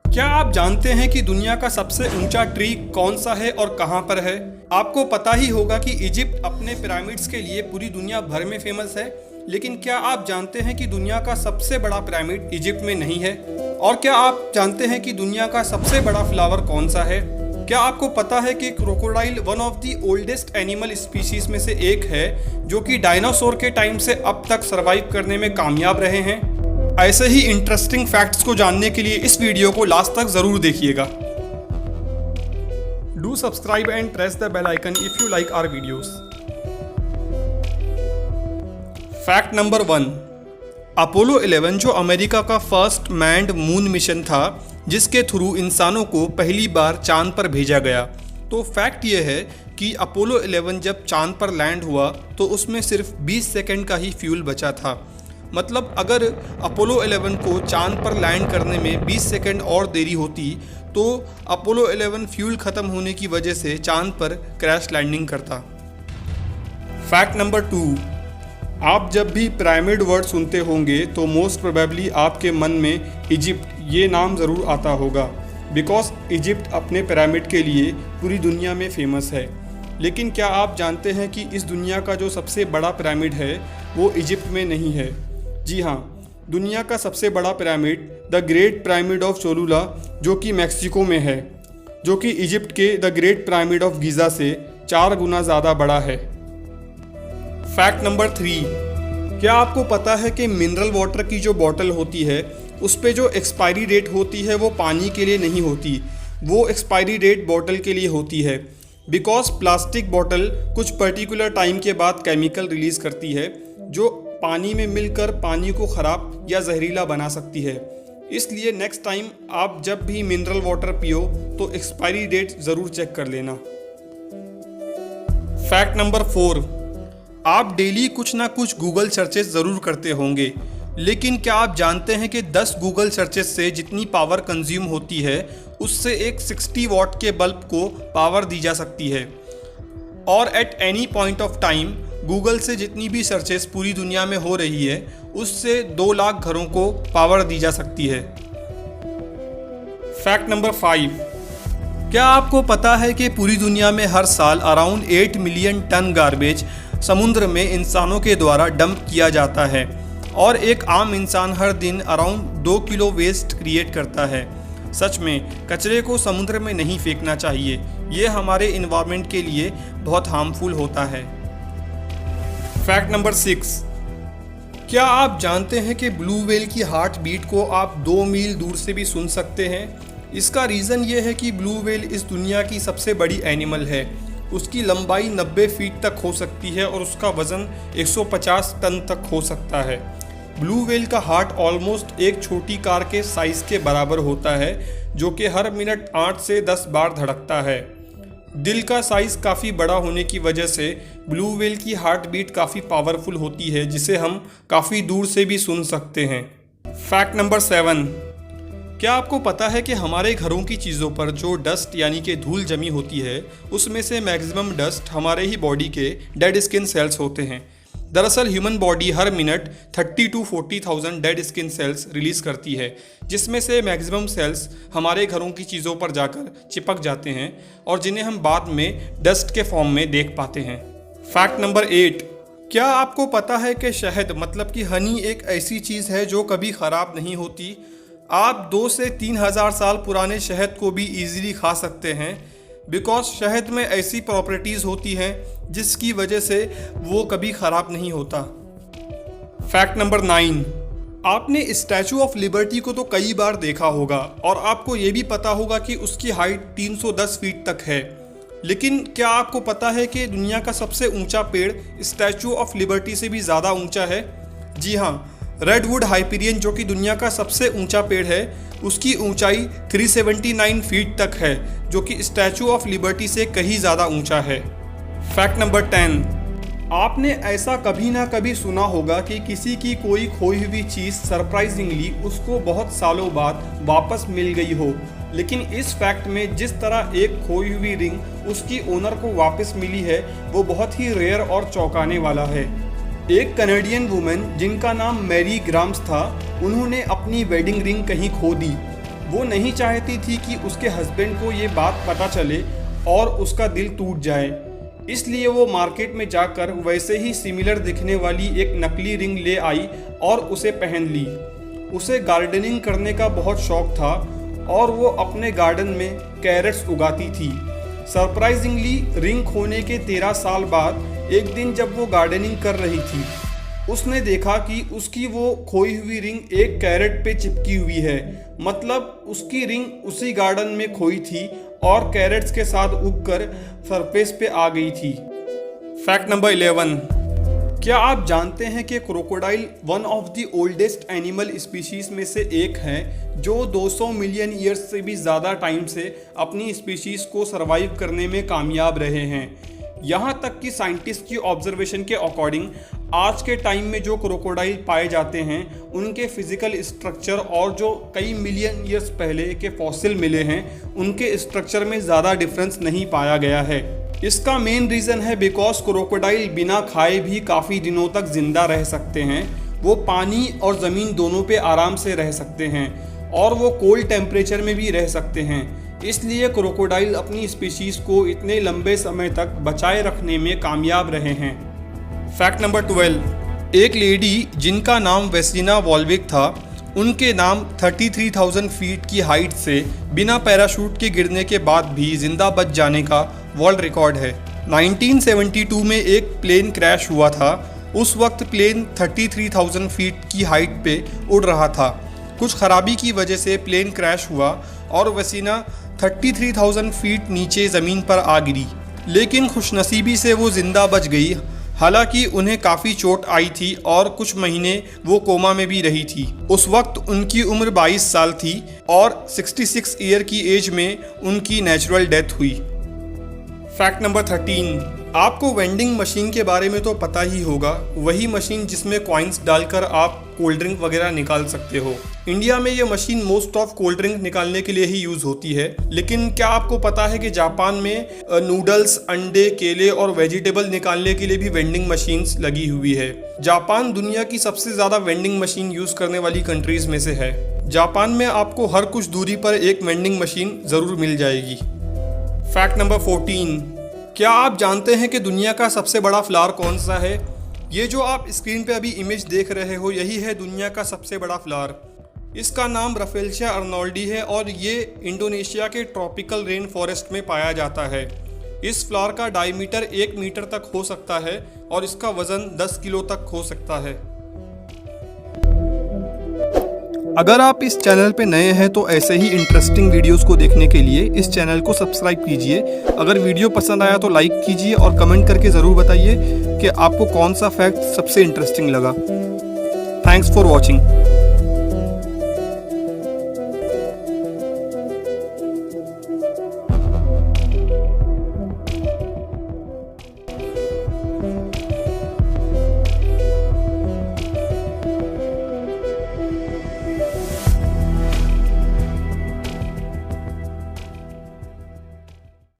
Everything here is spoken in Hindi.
क्या आप जानते हैं कि दुनिया का सबसे ऊंचा ट्री कौन सा है और कहां पर है? आपको पता ही होगा कि इजिप्ट अपने पिरामिड्स के लिए पूरी दुनिया भर में फेमस है, लेकिन क्या आप जानते हैं कि दुनिया का सबसे बड़ा पिरामिड इजिप्ट में नहीं है? और क्या आप जानते हैं कि दुनिया का सबसे बड़ा फ्लावर कौन सा है? क्या आपको पता है कि crocodile one of the oldest animal species में से एक है, जो कि डायनासोर के टाइम से अब तक सरवाइव करने में कामयाब रहे हैं? ऐसे ही इंटरेस्टिंग फैक्ट्स को जानने के लिए इस वीडियो को लास्ट तक जरूर देखिएगा। Do subscribe and press the bell icon if you like our videos. Fact number 1, Apollo 11 जो अमेरिका का फर्स्ट मैन्ड मून मिशन था, जिसके थ्रू इंसानों को पहली बार चांद पर भेजा गया। तो फैक्ट ये है कि अपोलो 11 जब चांद पर लैंड हुआ तो उसमें सिर्फ 20 सेकंड का ही फ्यूल बचा था। मतलब अगर अपोलो 11 को चांद पर लैंड करने में 20 सेकंड और देरी होती तो अपोलो 11 फ्यूल ख़त्म होने की वजह से चांद पर क्रैश लैंडिंग करता। फैक्ट नंबर 2, आप जब भी पिरामिड वर्ड सुनते होंगे तो मोस्ट प्रोबेबली आपके मन में इजिप्ट ये नाम ज़रूर आता होगा, बिकॉज इजिप्ट अपने पिरामिड के लिए पूरी दुनिया में फेमस है। लेकिन क्या आप जानते हैं कि इस दुनिया का जो सबसे बड़ा पिरामिड है वो इजिप्ट में नहीं है? जी हाँ, दुनिया का सबसे बड़ा pyramid the great pyramid of Cholula, जो कि मैक्सिको में है, जो कि इजिप्ट के the great pyramid of Giza से 4 गुना ज़्यादा बड़ा है। फैक्ट नंबर 3, क्या आपको पता है कि मिनरल वाटर की जो बॉटल होती है उस पे जो एक्सपायरी डेट होती है वो पानी के लिए नहीं होती, वो एक्सपायरी डेट बॉटल के लिए होती है। बिकॉज प्लास्टिक बॉटल कुछ पर्टिकुलर टाइम के बाद केमिकल रिलीज़ करती है जो पानी में मिलकर पानी को ख़राब या जहरीला बना सकती है। इसलिए नेक्स्ट टाइम आप जब भी मिनरल वाटर पियो तो एक्सपायरी डेट ज़रूर चेक कर लेना। फैक्ट नंबर 4, आप डेली कुछ ना कुछ गूगल सर्चेस ज़रूर करते होंगे, लेकिन क्या आप जानते हैं कि 10 गूगल सर्चेस से जितनी पावर कंज्यूम होती है उससे एक 60 वाट के बल्ब को पावर दी जा सकती है। और at any point of time Google से जितनी भी सर्चेस पूरी दुनिया में हो रही है उससे 2 लाख घरों को पावर दी जा सकती है। फैक्ट नंबर 5, क्या आपको पता है कि पूरी दुनिया में हर साल अराउंड 8 मिलियन टन गार्बेज समुद्र में इंसानों के द्वारा डंप किया जाता है, और एक आम इंसान हर दिन अराउंड 2 किलो वेस्ट क्रिएट करता है। सच में कचरे को समुद्र में नहीं फेंकना चाहिए, ये हमारे इन्वायरमेंट के लिए बहुत हार्मफुल होता है। फैक्ट नंबर 6, क्या आप जानते हैं कि ब्लू व्हेल की हार्ट बीट को आप 2 मील दूर से भी सुन सकते हैं? इसका रीज़न ये है कि ब्लू व्हेल इस दुनिया की सबसे बड़ी एनिमल है। उसकी लंबाई 90 फीट तक हो सकती है और उसका वज़न 150 टन तक हो सकता है। ब्लू व्हेल का हार्ट ऑलमोस्ट एक छोटी कार के साइज़ के बराबर होता है, जो कि हर मिनट 8 से 10 बार धड़कता है। दिल का साइज़ काफ़ी बड़ा होने की वजह से ब्लू व्हेल की हार्ट बीट काफ़ी पावरफुल होती है, जिसे हम काफ़ी दूर से भी सुन सकते हैं। फैक्ट नंबर 7, क्या आपको पता है कि हमारे घरों की चीज़ों पर जो डस्ट यानी कि धूल जमी होती है उसमें से मैक्सिमम डस्ट हमारे ही बॉडी के डेड स्किन सेल्स होते हैं। दरअसल human body her minute 30 to 40,000 dead skin cells release करती है, जिसमें से मैक्सिमम सेल्स हमारे घरों की चीज़ों पर जाकर चिपक जाते हैं और जिन्हें हम बाद में डस्ट के फॉर्म में देख पाते हैं। फैक्ट नंबर 8, क्या आपको पता है कि शहद मतलब कि हनी एक ऐसी चीज़ है जो कभी ख़राब नहीं होती? आप 2 से 3 हज़ार साल पुराने शहद को भी ईज़िली खा सकते हैं, बिकॉज शहद में ऐसी प्रॉपर्टीज़ होती हैं जिसकी वजह से वो कभी ख़राब नहीं होता। फैक्ट नंबर 9, आपने स्टैचू ऑफ लिबर्टी को तो कई बार देखा होगा और आपको ये भी पता होगा कि उसकी हाइट 310 फीट तक है। लेकिन क्या आपको पता है कि दुनिया का सबसे ऊंचा पेड़ स्टैचू ऑफ लिबर्टी से भी ज़्यादा ऊंचा है? जी हाँ, रेडवुड हाइपीरियन जो कि दुनिया का सबसे ऊंचा पेड़ है, उसकी ऊंचाई 379 फीट तक है, जो कि स्टैचू ऑफ लिबर्टी से कहीं ज़्यादा ऊंचा है। फैक्ट नंबर 10, आपने ऐसा कभी ना कभी सुना होगा कि किसी की कोई खोई हुई चीज़ सरप्राइजिंगली उसको बहुत सालों बाद वापस मिल गई हो, लेकिन इस फैक्ट में जिस तरह एक खोई हुई रिंग उसकी ओनर को वापस मिली है वो बहुत ही रेयर और चौंकाने वाला है। एक कनाडियन वुमेन जिनका नाम मैरी ग्राम्स था, उन्होंने अपनी वेडिंग रिंग कहीं खो दी वो नहीं चाहती थी कि उसके हस्बैंड को ये बात पता चले और उसका दिल टूट जाए, इसलिए वो मार्केट में जाकर वैसे ही सिमिलर दिखने वाली एक नकली रिंग ले आई और उसे पहन ली। उसे गार्डनिंग करने का बहुत शौक था और वो अपने गार्डन में कैरेट्स उगाती थी। सरप्राइजिंगली रिंग खोने के 13 साल बाद एक दिन जब वो गार्डनिंग कर रही थी, उसने देखा कि उसकी वो खोई हुई रिंग एक कैरेट पे चिपकी हुई है। मतलब उसकी रिंग उसी गार्डन में खोई थी और कैरेट्स के साथ उगकर सरफेस पे आ गई थी। फैक्ट नंबर 11, क्या आप जानते हैं कि crocodile one of the oldest animal species में से एक है जो 200 मिलियन ईयर्स से भी ज़्यादा टाइम से अपनी स्पीशीज को सरवाइव करने में कामयाब रहे हैं। यहाँ तक कि साइंटिस्ट की ऑब्जर्वेशन के अकॉर्डिंग आज के टाइम में जो क्रोकोडाइल पाए जाते हैं उनके फिजिकल स्ट्रक्चर और जो कई मिलियन ईयर्स पहले के फॉसिल मिले हैं उनके स्ट्रक्चर में ज़्यादा डिफरेंस नहीं पाया गया है। इसका मेन रीज़न है बिकॉज क्रोकोडाइल बिना खाए भी काफ़ी दिनों तक जिंदा रह सकते हैं। वो पानी और ज़मीन दोनों पे आराम से रह सकते हैं और वो कोल्ड टेम्परेचर में भी रह सकते हैं। इसलिए क्रोकोडाइल अपनी स्पीशीज को इतने लंबे समय तक बचाए रखने में कामयाब रहे हैं। फैक्ट नंबर 12, एक लेडी जिनका नाम वेसिना वॉल्विक था, उनके नाम 33,000 फीट की हाइट से बिना पैराशूट के गिरने के बाद भी जिंदा बच जाने का वर्ल्ड रिकॉर्ड है। 1972 में एक प्लेन क्रैश हुआ था। उस वक्त प्लेन 33,000 फीट की हाइट पे उड़ रहा था। कुछ खराबी की वजह से प्लेन क्रैश हुआ और वेसिना 33,000 फीट नीचे ज़मीन पर आ गिरी, लेकिन खुशनसीबी से वो ज़िंदा बच गई। हालांकि उन्हें काफ़ी चोट आई थी और कुछ महीने वो कोमा में भी रही थी। उस वक्त उनकी उम्र 22 साल थी और 66 ईयर की एज में उनकी नेचुरल डेथ हुई। फैक्ट नंबर 13, आपको वेंडिंग मशीन के बारे में तो पता ही होगा, वही मशीन जिसमें कॉइन्स डालकर आप कोल्ड ड्रिंक वगैरह निकाल सकते हो। इंडिया में ये machine most of cold drink निकालने के लिए ही यूज़ होती है, लेकिन क्या आपको पता है कि जापान में नूडल्स, अंडे, केले और वेजिटेबल निकालने के लिए भी वेंडिंग मशीन्स लगी हुई है। जापान दुनिया की सबसे ज़्यादा वेंडिंग मशीन यूज़ करने वाली कंट्रीज़ में से है। जापान में आपको हर कुछ दूरी पर एक वेंडिंग मशीन ज़रूर मिल जाएगी। फैक्ट नंबर 14, क्या आप जानते हैं कि दुनिया का सबसे बड़ा फ्लावर कौन सा है? ये जो आप स्क्रीन पे अभी इमेज देख रहे हो, यही है दुनिया का सबसे बड़ा फ्लावर। इसका नाम रफेल्शिया अर्नोल्डी है और ये इंडोनेशिया के ट्रॉपिकल रेन फॉरेस्ट में पाया जाता है। इस फ्लावर का डायमीटर 1 मीटर तक हो सकता है और इसका वज़न 10 किलो तक हो सकता है। अगर आप इस चैनल पे नए हैं तो ऐसे ही इंटरेस्टिंग वीडियोस को देखने के लिए इस चैनल को सब्सक्राइब कीजिए। अगर वीडियो पसंद आया तो लाइक कीजिए और कमेंट करके ज़रूर बताइए कि आपको कौन सा फैक्ट सबसे इंटरेस्टिंग लगा। Thanks for watching.